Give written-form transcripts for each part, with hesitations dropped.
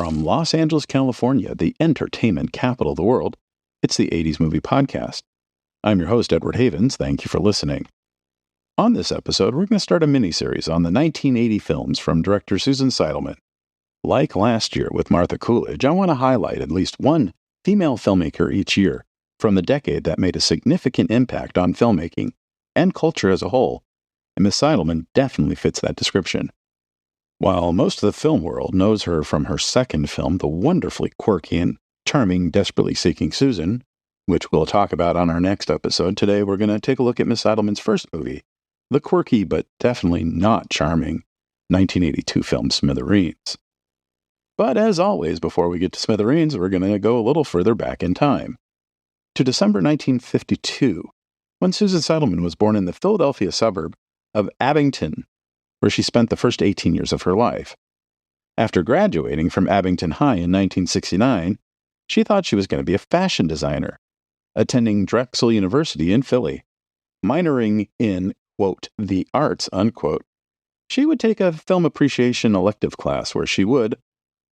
From Los Angeles, California, the entertainment capital of the world, it's the 80s Movie Podcast. I'm your host, Edward Havens. Thank you for listening. On this episode, we're going to start a miniseries on the 1980 films from director Susan Seidelman. Like last year with Martha Coolidge, I want to highlight at least one female filmmaker each year from the decade that made a significant impact on filmmaking and culture as a whole, and Miss Seidelman definitely fits that description. While most of the film world knows her from her second film, the wonderfully quirky and charming Desperately Seeking Susan, which we'll talk about on our next episode, today we're going to take a look at Miss Seidelman's first movie, the quirky but definitely not charming 1982 film Smithereens. But as always, before we get to Smithereens, we're going to go a little further back in time, to December 1952, when Susan Seidelman was born in the Philadelphia suburb of Abington, where she spent the first 18 years of her life. After graduating from Abington High in 1969, she thought she was going to be a fashion designer, attending Drexel University in Philly. Minoring in, quote, the arts, unquote, she would take a film appreciation elective class where she would,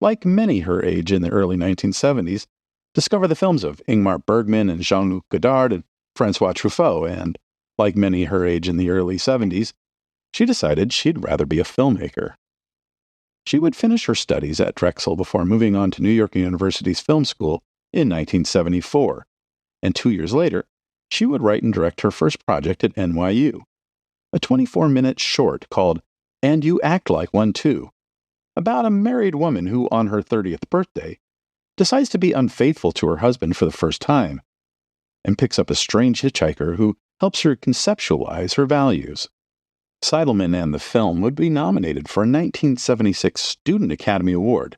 like many her age in the early 1970s, discover the films of Ingmar Bergman and Jean-Luc Godard and Francois Truffaut, and, like many her age in the early 70s, she decided she'd rather be a filmmaker. She would finish her studies at Drexel before moving on to New York University's film school in 1974, and 2 years later, she would write and direct her first project at NYU, a 24-minute short called And You Act Like One Too, about a married woman who, on her 30th birthday, decides to be unfaithful to her husband for the first time, and picks up a strange hitchhiker who helps her conceptualize her values. Seidelman and the film would be nominated for a 1976 Student Academy Award,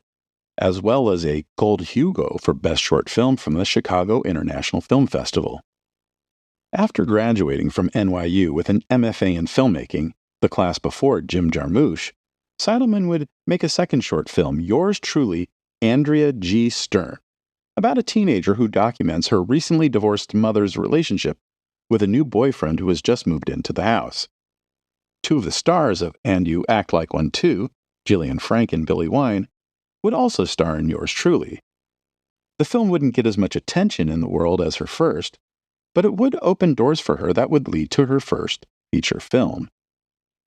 as well as a Gold Hugo for Best Short Film from the Chicago International Film Festival. After graduating from NYU with an MFA in filmmaking, the class before Jim Jarmusch, Seidelman would make a second short film, Yours Truly, Andrea G. Stern, about a teenager who documents her recently divorced mother's relationship with a new boyfriend who has just moved into the house. Two of the stars of And You Act Like One Too, Gillian Frank and Billy Wine, would also star in Yours Truly. The film wouldn't get as much attention in the world as her first, but it would open doors for her that would lead to her first feature film.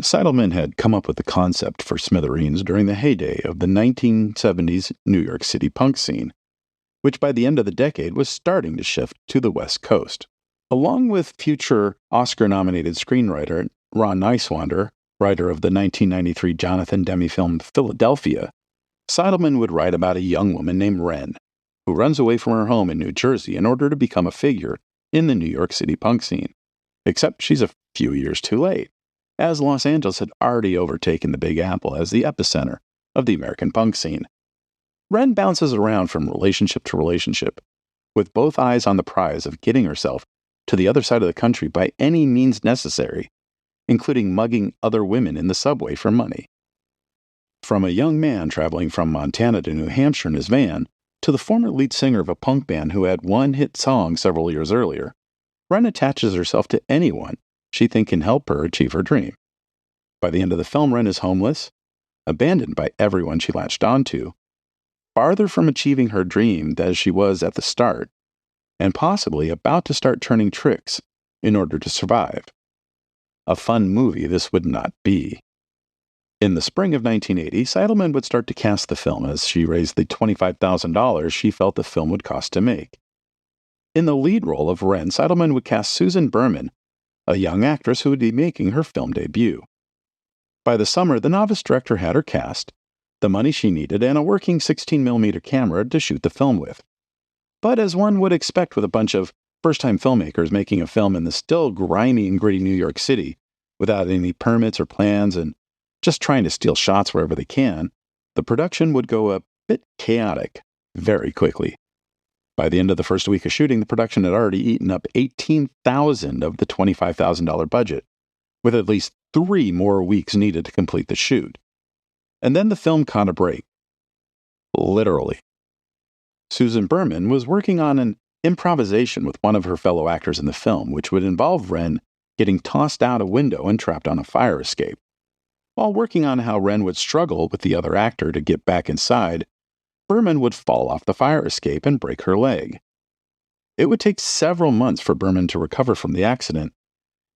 Seidelman had come up with the concept for Smithereens during the heyday of the 1970s New York City punk scene, which by the end of the decade was starting to shift to the West Coast. Along with future Oscar-nominated screenwriter Ron Neiswander, writer of the 1993 Jonathan Demme film Philadelphia, Seidelman would write about a young woman named Wren, who runs away from her home in New Jersey in order to become a figure in the New York City punk scene. Except she's a few years too late, as Los Angeles had already overtaken the Big Apple as the epicenter of the American punk scene. Wren bounces around from relationship to relationship, with both eyes on the prize of getting herself to the other side of the country by any means necessary, including mugging other women in the subway for money. From a young man traveling from Montana to New Hampshire in his van, to the former lead singer of a punk band who had one hit song several years earlier, Wren attaches herself to anyone she thinks can help her achieve her dream. By the end of the film, Wren is homeless, abandoned by everyone she latched onto, farther from achieving her dream than she was at the start, and possibly about to start turning tricks in order to survive. A fun movie this would not be. In the spring of 1980, Seidelman would start to cast the film as she raised the $25,000 she felt the film would cost to make. In the lead role of Wren, Seidelman would cast Susan Berman, a young actress who would be making her film debut. By the summer, the novice director had her cast, the money she needed, and a working 16mm camera to shoot the film with. But as one would expect with a bunch of first-time filmmakers making a film in the still grimy and gritty New York City, without any permits or plans and just trying to steal shots wherever they can, the production would go a bit chaotic very quickly. By the end of the first week of shooting, the production had already eaten up $18,000 of the $25,000 budget, with at least 3 more weeks needed to complete the shoot. And then the film caught a break. Literally. Susan Berman was working on an improvisation with one of her fellow actors in the film, which would involve Wren getting tossed out a window and trapped on a fire escape. While working on how Wren would struggle with the other actor to get back inside, Berman would fall off the fire escape and break her leg. It would take several months for Berman to recover from the accident,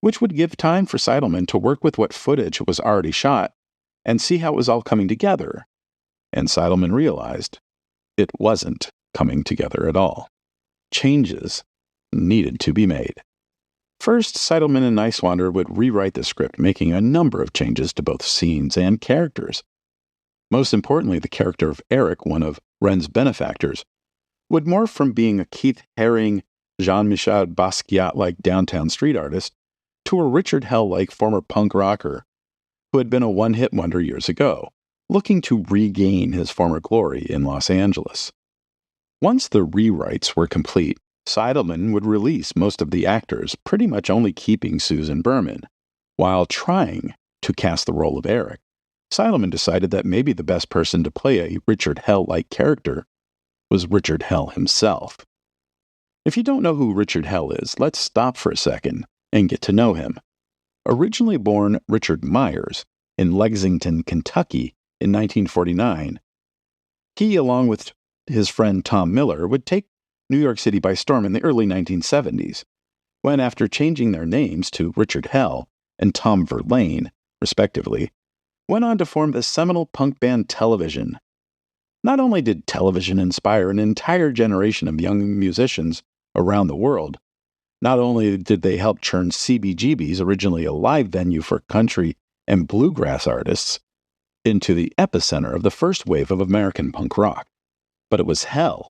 which would give time for Seidelman to work with what footage was already shot and see how it was all coming together. And Seidelman realized it wasn't coming together at all. Changes needed to be made. First, Seidelman and Neiswander would rewrite the script, making a number of changes to both scenes and characters. Most importantly, the character of Eric, one of Wren's benefactors, would morph from being a Keith Haring, Jean-Michel Basquiat-like downtown street artist to a Richard Hell-like former punk rocker who had been a one-hit wonder years ago, looking to regain his former glory in Los Angeles. Once the rewrites were complete, Seidelman would release most of the actors, pretty much only keeping Susan Berman. While trying to cast the role of Eric, Seidelman decided that maybe the best person to play a Richard Hell-like character was Richard Hell himself. If you don't know who Richard Hell is, let's stop for a second and get to know him. Originally born Richard Myers in Lexington, Kentucky in 1949, he, along with his friend Tom Miller, would take New York City by storm in the early 1970s, when, after changing their names to Richard Hell and Tom Verlaine, respectively, went on to form the seminal punk band Television. Not only did Television inspire an entire generation of young musicians around the world, not only did they help turn CBGB's, originally a live venue for country and bluegrass artists, into the epicenter of the first wave of American punk rock, but it was Hell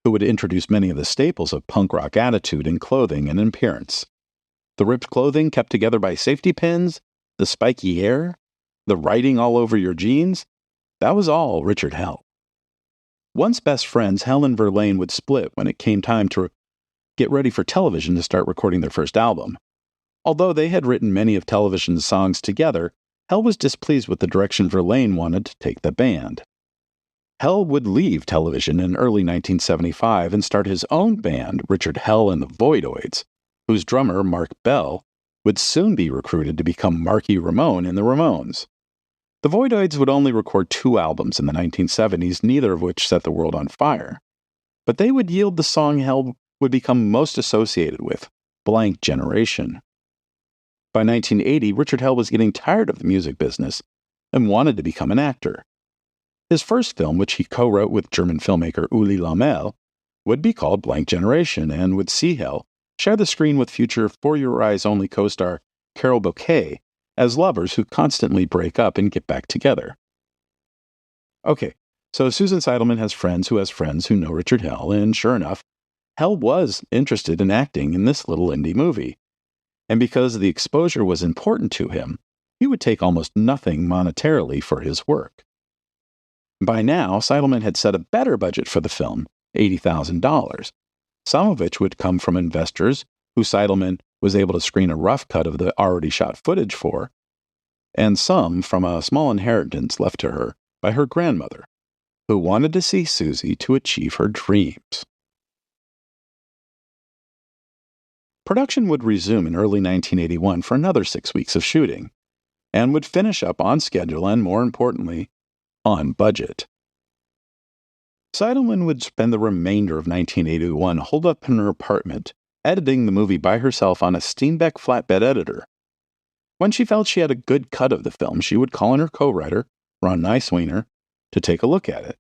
who would introduce many of the staples of punk rock attitude in clothing and appearance. The ripped clothing kept together by safety pins, the spiky hair, the writing all over your jeans, that was all Richard Hell. Once best friends, Hell and Verlaine would split when it came time to get ready for Television to start recording their first album. Although they had written many of Television's songs together, Hell was displeased with the direction Verlaine wanted to take the band. Hell would leave Television in early 1975 and start his own band, Richard Hell and the Voidoids, whose drummer, Mark Bell, would soon be recruited to become Marky Ramone in the Ramones. The Voidoids would only record 2 albums in the 1970s, neither of which set the world on fire. But they would yield the song Hell would become most associated with, Blank Generation. By 1980, Richard Hell was getting tired of the music business and wanted to become an actor. His first film, which he co-wrote with German filmmaker Uli Lamel, would be called Blank Generation and would see Hell share the screen with future For Your Eyes Only co-star Carol Bouquet as lovers who constantly break up and get back together. Okay, so Susan Seidelman has friends who know Richard Hell, and sure enough, Hell was interested in acting in this little indie movie. And because the exposure was important to him, he would take almost nothing monetarily for his work. By now, Seidelman had set a better budget for the film, $80,000, some of which would come from investors who Seidelman was able to screen a rough cut of the already shot footage for, and some from a small inheritance left to her by her grandmother, who wanted to see Susie to achieve her dreams. Production would resume in early 1981 for another 6 weeks of shooting, and would finish up on schedule and, more importantly, on budget. Seidelman would spend the remainder of 1981 holed up in her apartment, editing the movie by herself on a Steenbeck flatbed editor. When she felt she had a good cut of the film, she would call in her co-writer, Ron Neiswander, to take a look at it.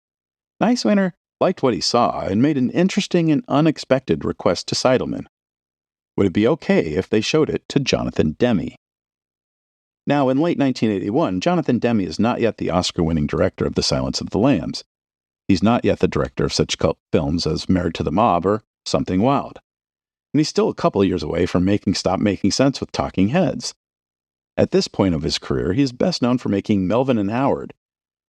Neiswander liked what he saw and made an interesting and unexpected request to Seidelman. Would it be okay if they showed it to Jonathan Demme? Now, in late 1981, Jonathan Demme is not yet the Oscar-winning director of The Silence of the Lambs. He's not yet the director of such cult films as Married to the Mob or Something Wild. And he's still a couple of years away from Stop Making Sense with Talking Heads. At this point of his career, he is best known for making Melvin and Howard,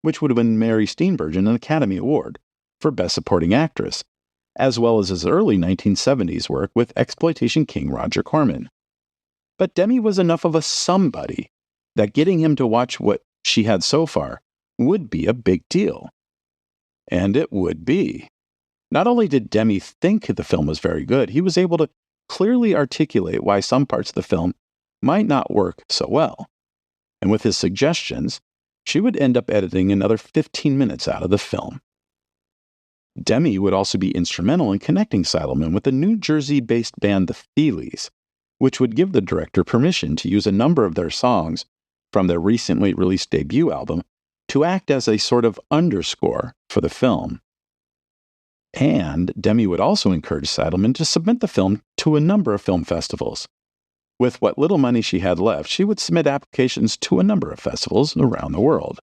which would have won Mary Steenburgen an Academy Award for Best Supporting Actress, as well as his early 1970s work with exploitation king Roger Corman. But Demme was enough of a somebody that getting him to watch what she had so far would be a big deal. And it would be. Not only did Demme think the film was very good, he was able to clearly articulate why some parts of the film might not work so well. And with his suggestions, she would end up editing another 15 minutes out of the film. Demi would also be instrumental in connecting Seidelman with the New Jersey-based band The Feelies, which would give the director permission to use a number of their songs from their recently released debut album to act as a sort of underscore for the film. And Demi would also encourage Seidelman to submit the film to a number of film festivals. With what little money she had left, she would submit applications to a number of festivals around the world.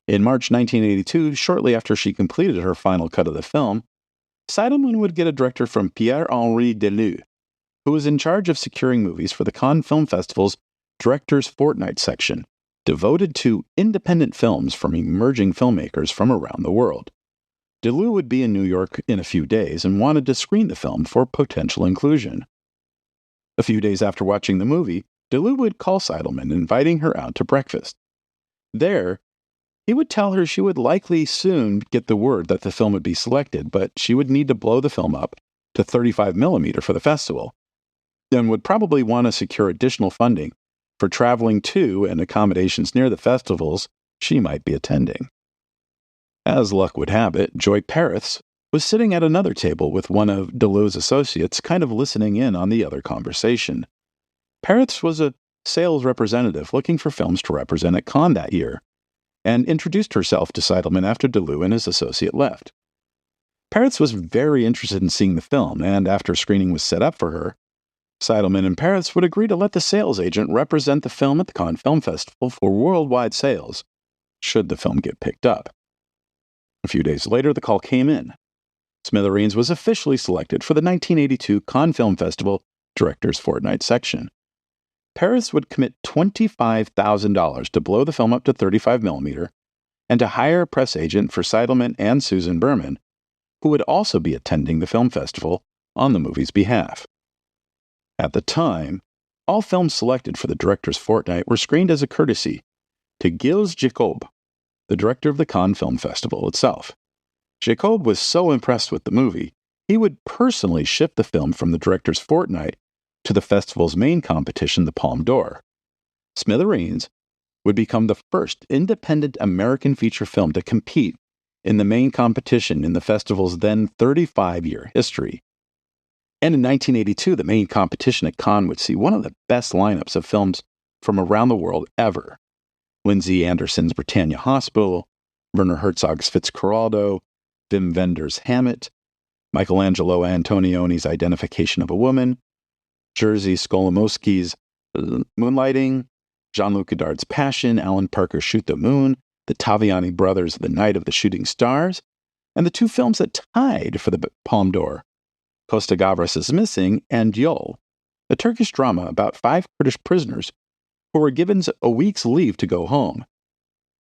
In March 1982, shortly after she completed her final cut of the film, Seidelman would get a director from Pierre-Henri Deleu, who was in charge of securing movies for the Cannes Film Festival's Directors Fortnight section, devoted to independent films from emerging filmmakers from around the world. Deleu would be in New York in a few days and wanted to screen the film for potential inclusion. A few days after watching the movie, Deleu would call Seidelman, inviting her out to breakfast. There, he would tell her she would likely soon get the word that the film would be selected, but she would need to blow the film up to 35mm for the festival, and would probably want to secure additional funding for traveling to and accommodations near the festivals she might be attending. As luck would have it, Joy Periths was sitting at another table with one of Deleu's associates, kind of listening in on the other conversation. Periths was a sales representative looking for films to represent at Cannes that year, and introduced herself to Seidelman after Deleu and his associate left. Periths was very interested in seeing the film, and after screening was set up for her, Seidelman and Periths would agree to let the sales agent represent the film at the Cannes Film Festival for worldwide sales, should the film get picked up. A few days later, the call came in. Smithereens was officially selected for the 1982 Cannes Film Festival Directors Fortnight section. Periths would commit $25,000 to blow the film up to 35mm and to hire a press agent for Seidelman and Susan Berman, who would also be attending the film festival on the movie's behalf. At the time, all films selected for the Director's Fortnight were screened as a courtesy to Gilles Jacob, the director of the Cannes Film Festival itself. Jacob was so impressed with the movie, he would personally ship the film from the Director's Fortnight to the festival's main competition, the Palme d'Or. Smithereens would become the first independent American feature film to compete in the main competition in the festival's then 35-year history. And in 1982, the main competition at Cannes would see one of the best lineups of films from around the world ever. Lindsay Anderson's Britannia Hospital, Werner Herzog's Fitzcarraldo, Wim Wenders' Hammett, Michelangelo Antonioni's Identification of a Woman, Jerzy Skolimowski's Moonlighting, Jean-Luc Godard's Passion, Alan Parker's Shoot the Moon, the Taviani brothers' The Night of the Shooting Stars, and the two films that tied for the Palme d'Or, Costa Gavras' Missing and Yol, a Turkish drama about 5 Kurdish prisoners who were given a week's leave to go home,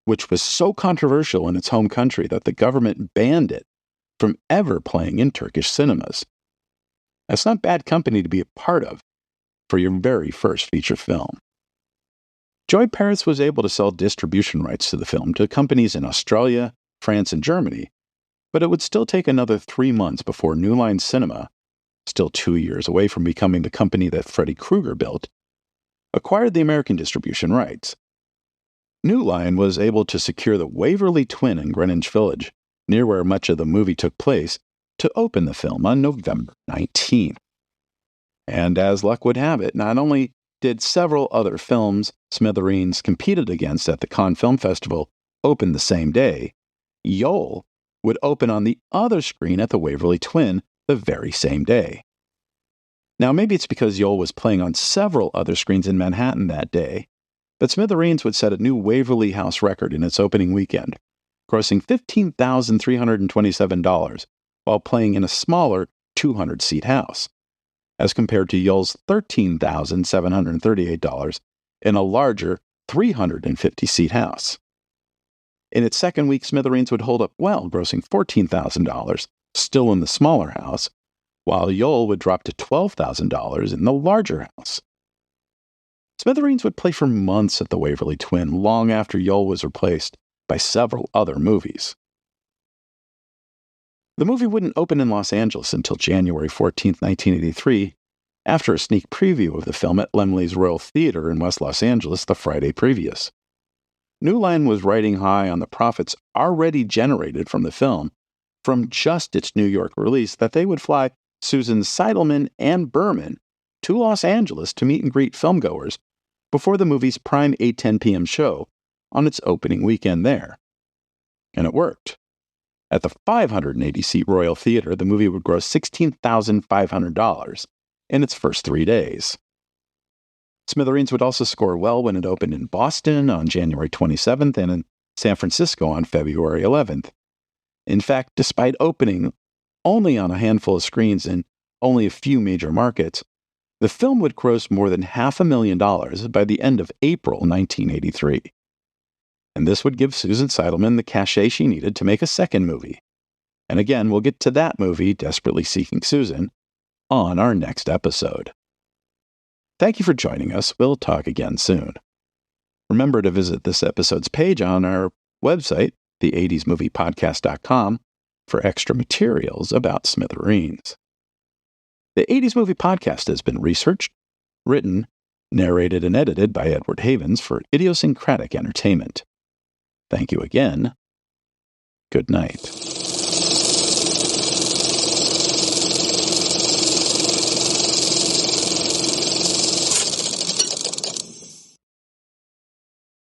which was so controversial in its home country that the government banned it from ever playing in Turkish cinemas. That's not bad company to be a part of for your very first feature film. Joy Periths was able to sell distribution rights to the film to companies in Australia, France, and Germany, but it would still take another 3 months before New Line Cinema, still 2 years away from becoming the company that Freddy Krueger built, acquired the American distribution rights. New Line was able to secure the Waverly Twin in Greenwich Village, near where much of the movie took place, to open the film on November 19th. And as luck would have it, not only did several other films Smithereens competed against at the Cannes Film Festival open the same day, Yol would open on the other screen at the Waverly Twin the very same day. Now, maybe it's because Yol was playing on several other screens in Manhattan that day, but Smithereens would set a new Waverly House record in its opening weekend, grossing $15,327 while playing in a smaller 200-seat house, as compared to Yol's $13,738 in a larger 350-seat house. In its second week, Smithereens would hold up well, grossing $14,000, still in the smaller house, while Yol would drop to $12,000 in the larger house. Smithereens would play for months at the Waverly Twin, long after Yol was replaced by several other movies. The movie wouldn't open in Los Angeles until January 14, 1983, after a sneak preview of the film at Laemmle's Royal Theater in West Los Angeles the Friday previous. New Line was riding high on the profits already generated from the film from just its New York release that they would fly Susan Seidelman and Berman to Los Angeles to meet and greet filmgoers before the movie's prime 8:10 p.m. show on its opening weekend there. And it worked. At the 580-seat Royal Theater, the movie would gross $16,500 in its first 3 days. Smithereens would also score well when it opened in Boston on January 27th and in San Francisco on February 11th. In fact, despite opening only on a handful of screens in only a few major markets, the film would gross more than $500,000 by the end of April 1983. And this would give Susan Seidelman the cachet she needed to make a second movie. And again, we'll get to that movie, Desperately Seeking Susan, on our next episode. Thank you for joining us. We'll talk again soon. Remember to visit this episode's page on our website, the80smoviepodcast.com, for extra materials about Smithereens. The 80s Movie Podcast has been researched, written, narrated, and edited by Edward Havens for Idiosyncratic Entertainment. Thank you again. Good night.